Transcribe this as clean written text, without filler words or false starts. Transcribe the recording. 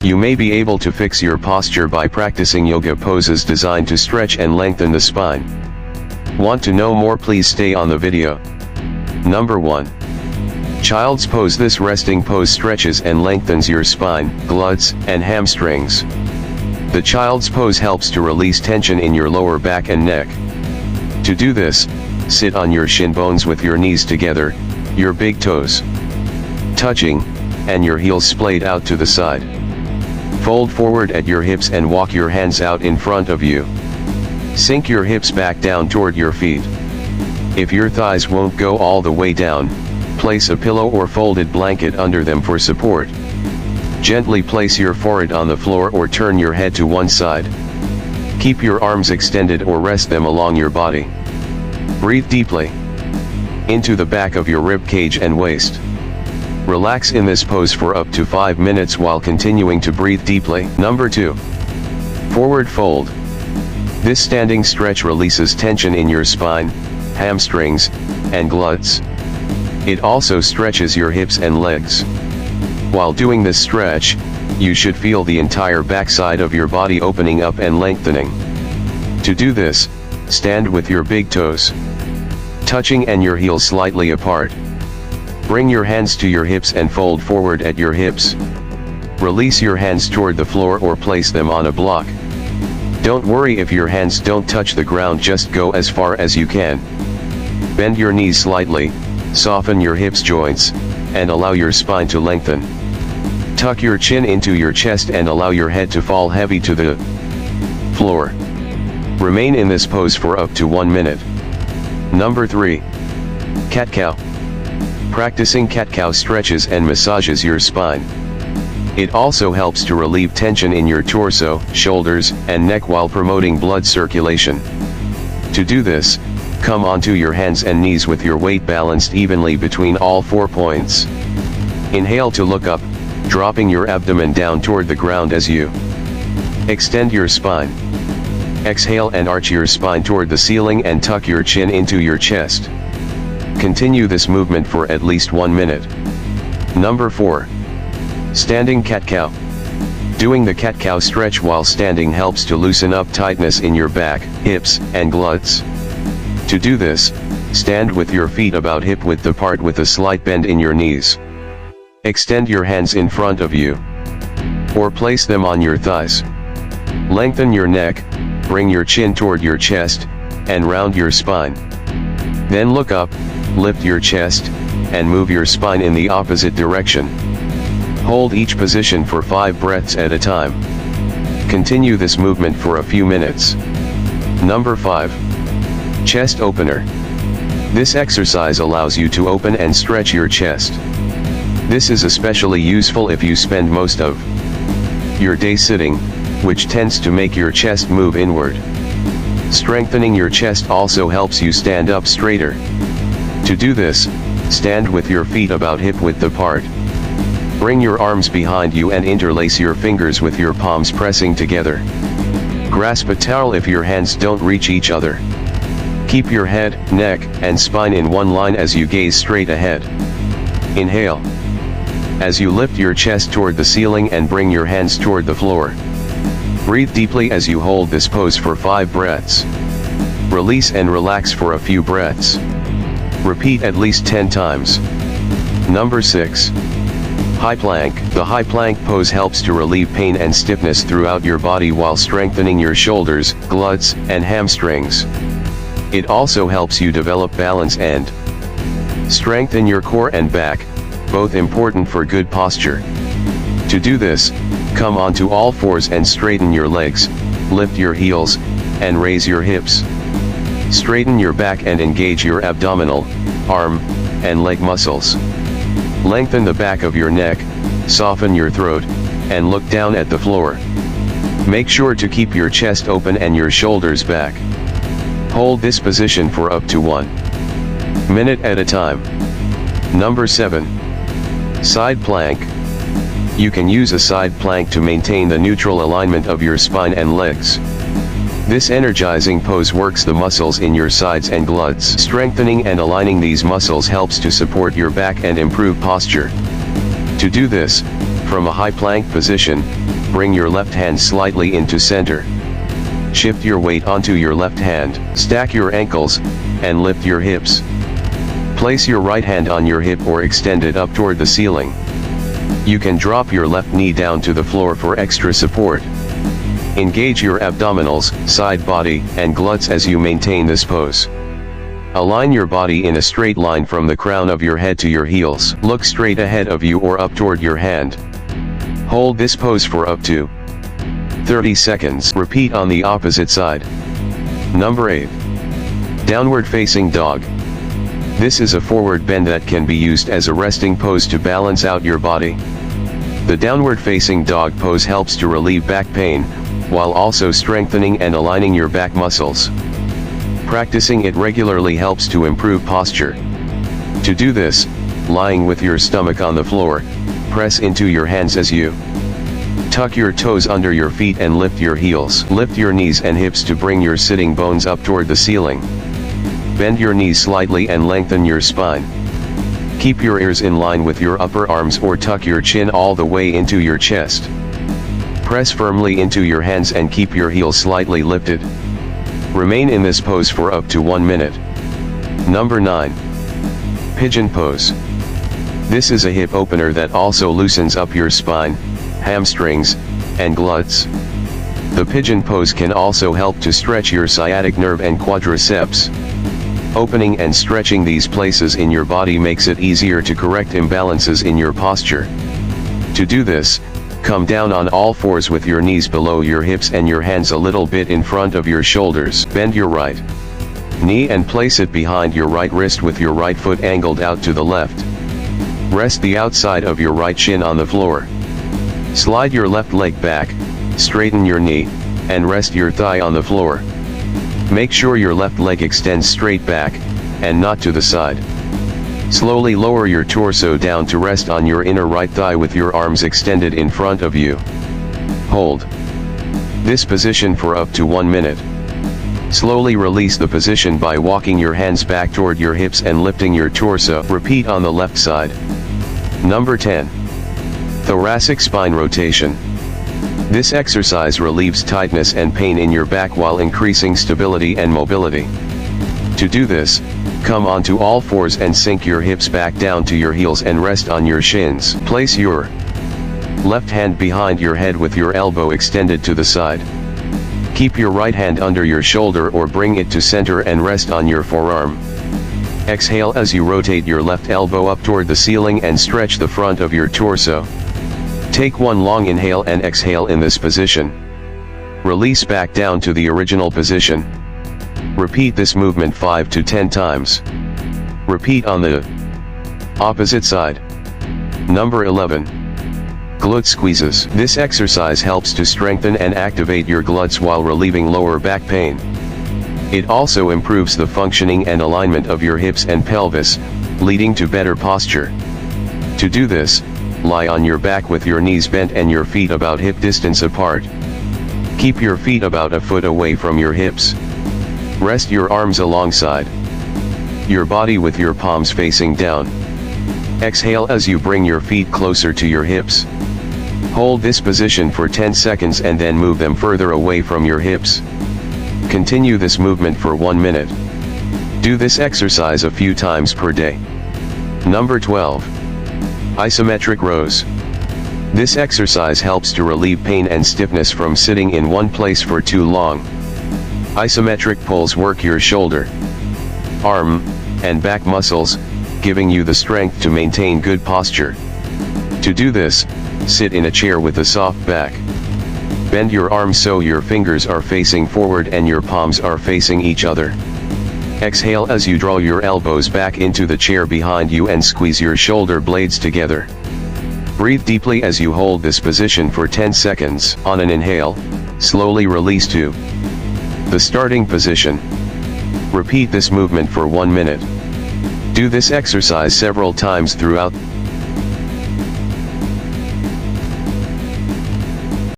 You may be able to fix your posture by practicing yoga poses designed to stretch and lengthen the spine. Want to know more? Please stay on the video. Number 1. Child's pose. This resting pose stretches and lengthens your spine, glutes, and hamstrings. The child's pose helps to release tension in your lower back and neck. To do this, sit on your shin bones with your knees together, your big toes touching, and your heels splayed out to the side. Fold forward at your hips and walk your hands out in front of you. Sink your hips back down toward your feet. If your thighs won't go all the way down, place a pillow or folded blanket under them for support. Gently place your forehead on the floor or turn your head to one side. Keep your arms extended or rest them along your body. Breathe deeply into the back of your rib cage and waist. Relax in this pose for up to 5 minutes while continuing to breathe deeply. Number 2. Forward fold. This standing stretch releases tension in your spine, hamstrings, and glutes. It also stretches your hips and legs. While doing this stretch, you should feel the entire backside of your body opening up and lengthening. To do this, stand with your big toes touching and your heels slightly apart. Bring your hands to your hips and fold forward at your hips. Release your hands toward the floor or place them on a block. Don't worry if your hands don't touch the ground, just go as far as you can. Bend your knees slightly, soften your hips joints, and allow your spine to lengthen. Tuck your chin into your chest and allow your head to fall heavy to the floor. Remain in this pose for up to 1 minute. Number 3. Cat-cow. Practicing cat-cow stretches and massages your spine. It also helps to relieve tension in your torso, shoulders, and neck while promoting blood circulation. To do this, come onto your hands and knees with your weight balanced evenly between all 4 points. Inhale to look up, dropping your abdomen down toward the ground as you extend your spine. Exhale and arch your spine toward the ceiling and tuck your chin into your chest. Continue this movement for at least 1 minute. Number 4. Standing cat-cow. Doing the cat-cow stretch while standing helps to loosen up tightness in your back, hips, and glutes. To do this, stand with your feet about hip width apart with a slight bend in your knees. Extend your hands in front of you, or place them on your thighs. Lengthen your neck, bring your chin toward your chest, and round your spine. Then look up, lift your chest, and move your spine in the opposite direction. Hold each position for 5 breaths at a time. Continue this movement for a few minutes. Number 5. Chest opener. This exercise allows you to open and stretch your chest. This is especially useful if you spend most of your day sitting, which tends to make your chest move inward. Strengthening your chest also helps you stand up straighter. To do this, stand with your feet about hip width apart. Bring your arms behind you and interlace your fingers with your palms pressing together. Grasp a towel if your hands don't reach each other. Keep your head, neck, and spine in one line as you gaze straight ahead. Inhale as you lift your chest toward the ceiling and bring your hands toward the floor. Breathe deeply as you hold this pose for 5 breaths. Release and relax for a few breaths. Repeat at least 10 times. Number 6. High plank. The high plank pose helps to relieve pain and stiffness throughout your body while strengthening your shoulders, glutes, and hamstrings. It also helps you develop balance and strengthen your core and back, both important for good posture. To do this, come onto all fours and straighten your legs, lift your heels, and raise your hips. Straighten your back and engage your abdominal, arm, and leg muscles. Lengthen the back of your neck, soften your throat, and look down at the floor. Make sure to keep your chest open and your shoulders back. Hold this position for up to 1 minute at a time. Number 7. Side plank. You can use a side plank to maintain the neutral alignment of your spine and legs. This energizing pose works the muscles in your sides and glutes. Strengthening and aligning these muscles helps to support your back and improve posture. To do this, From a high plank position, bring your left hand slightly into center. Shift your weight onto your left hand, stack your ankles, and lift your hips. Place your right hand on your hip or extend it up toward the ceiling. You can drop your left knee down to the floor for extra support. Engage your abdominals, side body, and glutes as you maintain this pose. Align your body in a straight line from the crown of your head to your heels. Look straight ahead of you or up toward your hand. Hold this pose for up to 30 seconds. Repeat on the opposite side. Number 8. Downward facing dog. This is a forward bend that can be used as a resting pose to balance out your body. The downward facing dog pose helps to relieve back pain, while also strengthening and aligning your back muscles. Practicing it regularly helps to improve posture. To do this, lying with your stomach on the floor, press into your hands as you tuck your toes under your feet and lift your heels. Lift your knees and hips to bring your sitting bones up toward the ceiling. Bend your knees slightly and lengthen your spine. Keep your ears in line with your upper arms or tuck your chin all the way into your chest. Press firmly into your hands and keep your heels slightly lifted. Remain in this pose for up to 1 minute. Number 9. Pigeon pose. This is a hip opener that also loosens up your spine, hamstrings, and glutes. The pigeon pose can also help to stretch your sciatic nerve and quadriceps. Opening and stretching these places in your body makes it easier to correct imbalances in your posture. To do this, come down on all fours with your knees below your hips and your hands a little bit in front of your shoulders. Bend your right knee and place it behind your right wrist with your right foot angled out to the left. Rest the outside of your right shin on the floor. Slide your left leg back, straighten your knee, and rest your thigh on the floor. Make sure your left leg extends straight back, and not to the side. Slowly lower your torso down to rest on your inner right thigh with your arms extended in front of you. Hold this position for up to 1 minute. Slowly release the position by walking your hands back toward your hips and lifting your torso. Repeat on the left side. Number 10. Thoracic spine rotation. This exercise relieves tightness and pain in your back while increasing stability and mobility. To do this, come onto all fours and sink your hips back down to your heels and rest on your shins. Place your left hand behind your head with your elbow extended to the side. Keep your right hand under your shoulder or bring it to center and rest on your forearm. Exhale as you rotate your left elbow up toward the ceiling and stretch the front of your torso. Take one long inhale and exhale in this position. Release back down to the original position. Repeat this movement 5 to 10 times. Repeat on the opposite side. Number 11. Glute squeezes. This exercise helps to strengthen and activate your glutes while relieving lower back pain. It also improves the functioning and alignment of your hips and pelvis, leading to better posture. To do this, lie on your back with your knees bent and your feet about hip distance apart. Keep your feet about a foot away from your hips. Rest your arms alongside your body with your palms facing down. Exhale as you bring your feet closer to your hips. Hold this position for 10 seconds and then move them further away from your hips. Continue this movement for 1 minute. Do this exercise a few times per day. Number 12. Isometric rows. This exercise helps to relieve pain and stiffness from sitting in one place for too long. Isometric pulls work your shoulder, arm, and back muscles, giving you the strength to maintain good posture. To do this, sit in a chair with a soft back. Bend your arms so your fingers are facing forward and your palms are facing each other. Exhale as you draw your elbows back into the chair behind you and squeeze your shoulder blades together. Breathe deeply as you hold this position for 10 seconds. On an inhale, slowly release to the starting position. Repeat this movement for 1 minute. Do this exercise several times throughout